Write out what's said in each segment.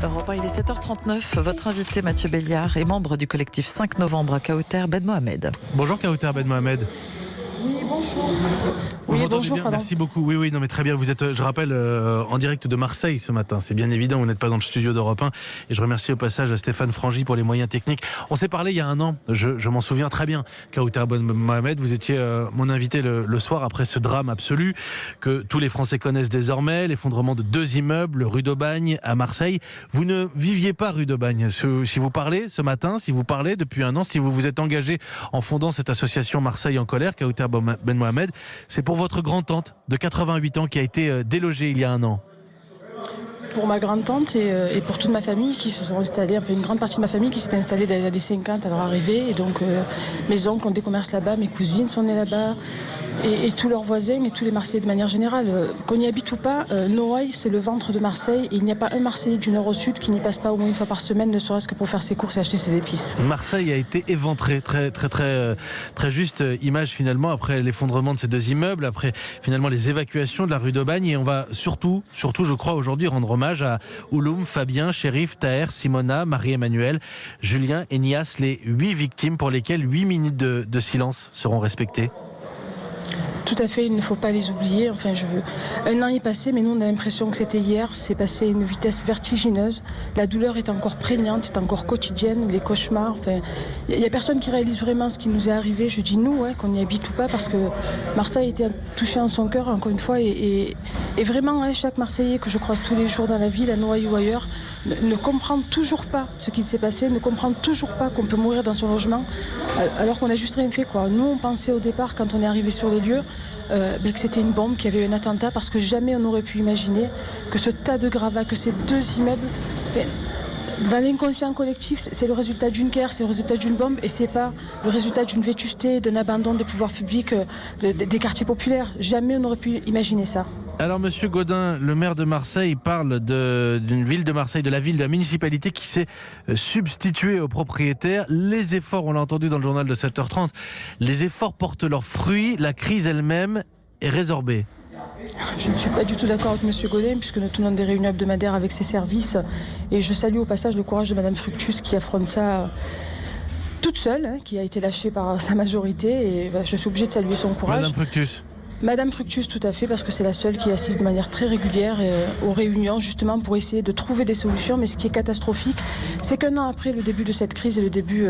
Europe 1, il est 7h39. Votre invité Mathieu Béliard est membre du collectif 5 novembre à Kauter Ben Mohamed. Bonjour Kauter Ben Mohamed. Oui, bonjour. Vous m'entendez bien ? Merci beaucoup. Oui, non mais très bien. Vous êtes, je rappelle, en direct de Marseille ce matin. C'est bien évident, vous n'êtes pas dans le studio d'Europe 1. Et je remercie au passage à Stéphane Frangy pour les moyens techniques. On s'est parlé il y a un an, je m'en souviens très bien. Kauter Ben Mohamed, vous étiez mon invité le soir après ce drame absolu que tous les Français connaissent désormais, l'effondrement de 2 immeubles, rue d'Aubagne à Marseille. Vous ne viviez pas rue d'Aubagne. Si vous parlez ce matin, si vous parlez depuis un an, si vous vous êtes engagé en fondant cette association Marseille en colère, Kauter Ben Mohamed, c'est pour votre grand-tante de 88 ans qui a été délogée il y a un an. Pour ma grande-tante et pour toute ma famille qui se sont installés, enfin une grande partie de ma famille qui s'est installée dans les années 50 à leur arrivée. Et donc mes oncles ont des commerces là-bas, mes cousines sont nées là-bas et tous leurs voisins et tous les Marseillais de manière générale. Qu'on y habite ou pas, Noailles c'est le ventre de Marseille et il n'y a pas un Marseillais du nord au sud qui n'y passe pas au moins une fois par semaine, ne serait-ce que pour faire ses courses et acheter ses épices. Marseille a été éventrée, très juste image finalement après l'effondrement de ces 2 immeubles, après finalement les évacuations de la rue d'Aubagne. Et on va surtout je crois aujourd'hui rendre hommage à Ouloum, Fabien, Chérif, Taher, Simona, Marie-Emmanuelle, Julien et Nias, les 8 victimes pour lesquelles 8 minutes de silence seront respectées. Tout à fait, il ne faut pas les oublier. Un an est passé, mais nous on a l'impression que c'était hier. C'est passé à une vitesse vertigineuse. La douleur est encore prégnante, est encore quotidienne. Les cauchemars. Il n'y a personne qui réalise vraiment ce qui nous est arrivé. Je dis nous, qu'on y habite ou pas, parce que Marseille a été touché en son cœur encore une fois. Et vraiment, chaque Marseillais que je croise tous les jours dans la ville, à Noailles ou ailleurs, ne comprend toujours pas ce qui s'est passé, ne comprend toujours pas qu'on peut mourir dans son logement, alors qu'on n'a juste rien fait, quoi. Nous, on pensait au départ, quand on est arrivé sur les lieux, que c'était une bombe, qu'il y avait eu un attentat, parce que jamais on n'aurait pu imaginer que ce tas de gravats, que ces 2 immeubles, dans l'inconscient collectif, c'est le résultat d'une guerre, c'est le résultat d'une bombe, et c'est pas le résultat d'une vétusté, d'un abandon des pouvoirs publics, des quartiers populaires. Jamais on n'aurait pu imaginer ça. Alors Monsieur Gaudin, le maire de Marseille, parle d'une ville de Marseille, de la municipalité qui s'est substituée aux propriétaires. Les efforts, on l'a entendu dans le journal de 7h30, les efforts portent leurs fruits, la crise elle-même est résorbée. Je ne suis pas du tout d'accord avec M. Gaudin, puisque nous tenons des réunions hebdomadaires avec ses services. Et je salue au passage le courage de Mme Fructus qui affronte ça toute seule, qui a été lâchée par sa majorité. Et je suis obligée de saluer son courage. Mme Fructus. Madame Fructus, tout à fait, parce que c'est la seule qui assiste de manière très régulière aux réunions, justement pour essayer de trouver des solutions. Mais ce qui est catastrophique, c'est qu'un an après le début de cette crise et le début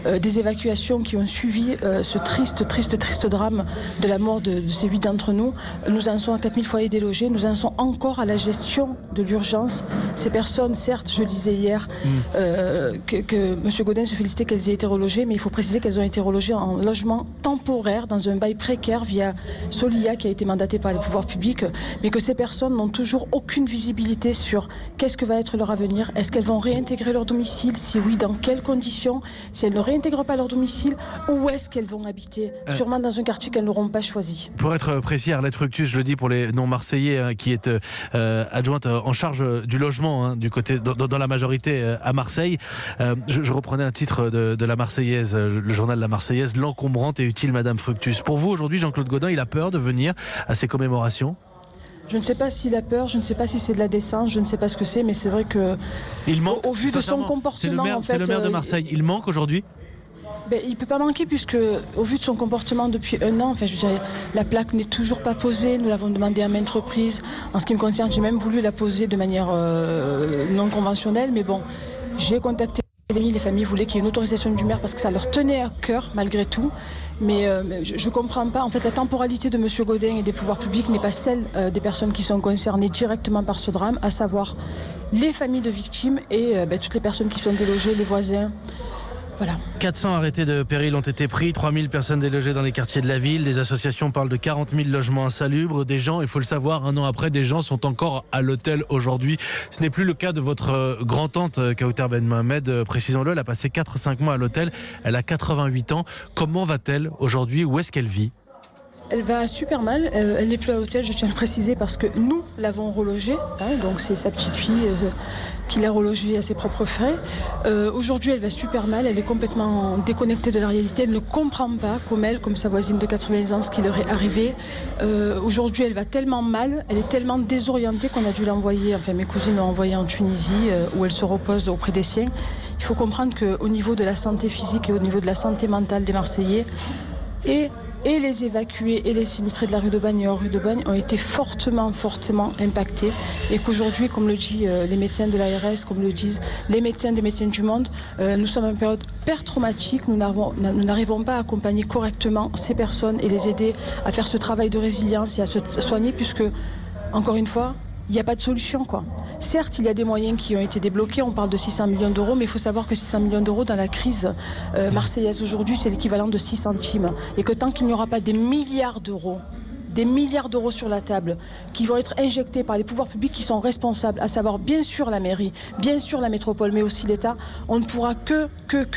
des évacuations qui ont suivi ce triste drame de la mort de ces 8 d'entre nous, nous en sommes à 4000 foyers délogés, nous en sommes encore à la gestion de l'urgence. Ces personnes, certes, je disais hier que M. Gaudin se félicitait qu'elles aient été relogées, mais il faut préciser qu'elles ont été relogées en logement temporaire, dans un bail précaire via Solia qui a été mandaté par les pouvoirs publics, mais que ces personnes n'ont toujours aucune visibilité sur qu'est-ce que va être leur avenir. Est-ce qu'elles vont réintégrer leur domicile ? Si oui, dans quelles conditions ? Si elles ne réintègrent pas leur domicile, où est-ce qu'elles vont habiter ? Sûrement dans un quartier qu'elles n'auront pas choisi. Pour être précis, Arlette Fructus, je le dis pour les non-marseillais, qui est adjointe en charge du logement du côté, dans la majorité à Marseille. Je reprenais un titre de la Marseillaise, le journal de la Marseillaise, l'encombrante et utile Madame Fructus. Pour vous, aujourd'hui, Jean-Claude Gaudin, il a peur de venir à ces commémorations ? Je ne sais pas s'il a peur, je ne sais pas si c'est de la décence, je ne sais pas ce que c'est, mais c'est vrai que au vu de son comportement... C'est le maire de Marseille, il manque aujourd'hui ? Il ne peut pas manquer puisque, au vu de son comportement depuis un an, la plaque n'est toujours pas posée. Nous l'avons demandé à maintes reprises. En ce qui me concerne, j'ai même voulu la poser de manière non conventionnelle. Mais bon, j'ai contacté les familles, voulaient qu'il y ait une autorisation du maire parce que ça leur tenait à cœur malgré tout. Mais je ne comprends pas. En fait, la temporalité de M. Gaudin et des pouvoirs publics n'est pas celle des personnes qui sont concernées directement par ce drame, à savoir les familles de victimes et toutes les personnes qui sont délogées, les voisins. Voilà. 400 arrêtés de péril ont été pris, 3000 personnes délogées dans les quartiers de la ville. Les associations parlent de 40 000 logements insalubres. Des gens, il faut le savoir, un an après, des gens sont encore à l'hôtel aujourd'hui. Ce n'est plus le cas de votre grand-tante Kauter Ben Mohamed, précisons-le. Elle a passé 4-5 mois à l'hôtel. Elle a 88 ans. Comment va-t-elle aujourd'hui ? Où est-ce qu'elle vit ? Elle va super mal, elle n'est plus à l'hôtel, je tiens à le préciser, parce que nous l'avons relogée, donc c'est sa petite fille qui l'a relogée à ses propres frais. Aujourd'hui elle va super mal, elle est complètement déconnectée de la réalité, elle ne comprend pas comme sa voisine de 80 ans, ce qui leur est arrivé. Aujourd'hui elle va tellement mal, elle est tellement désorientée qu'on a dû l'envoyer, enfin mes cousines l'ont envoyée en Tunisie, où elle se repose auprès des siens. Il faut comprendre qu'au niveau de la santé physique et au niveau de la santé mentale des Marseillais, et les évacués et les sinistrés de la rue d'Aubagne et hors rue d'Aubagne ont été fortement impactés, et qu'aujourd'hui, comme le disent les médecins de l'ARS, comme le disent les médecins des Médecins du Monde, nous sommes en période traumatique. Nous n'arrivons pas à accompagner correctement ces personnes et les aider à faire ce travail de résilience et à se soigner, puisque, encore une fois, il n'y a pas de solution, quoi. Certes, il y a des moyens qui ont été débloqués, on parle de 600 millions d'euros, mais il faut savoir que 600 millions d'euros dans la crise marseillaise aujourd'hui, c'est l'équivalent de 6 centimes. Et que tant qu'il n'y aura pas des milliards d'euros sur la table, qui vont être injectés par les pouvoirs publics qui sont responsables, à savoir bien sûr la mairie, bien sûr la métropole, mais aussi l'État, on ne pourra que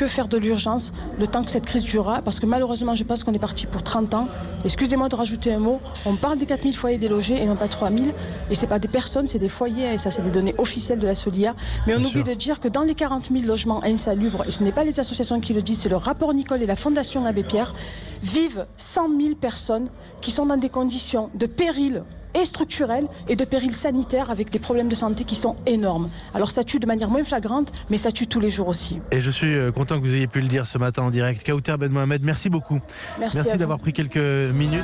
faire de l'urgence le temps que cette crise durera, parce que malheureusement, je pense qu'on est parti pour 30 ans. Excusez-moi de rajouter un mot, on parle des 4000 foyers délogés et non pas 3000, et c'est pas des personnes, c'est des foyers, et ça c'est des données officielles de la Solia, mais on oublie de dire que dans les 40 000 logements insalubres, et ce n'est pas les associations qui le disent, c'est le rapport Nicole et la Fondation Abbé Pierre, vivent 100 000 personnes qui sont dans des conditions de péril et structurel et de péril sanitaire, avec des problèmes de santé qui sont énormes. Alors ça tue de manière moins flagrante, mais ça tue tous les jours aussi. Et je suis content que vous ayez pu le dire ce matin en direct. Kaouter Ben Mohamed, merci beaucoup. Merci d'avoir pris quelques minutes.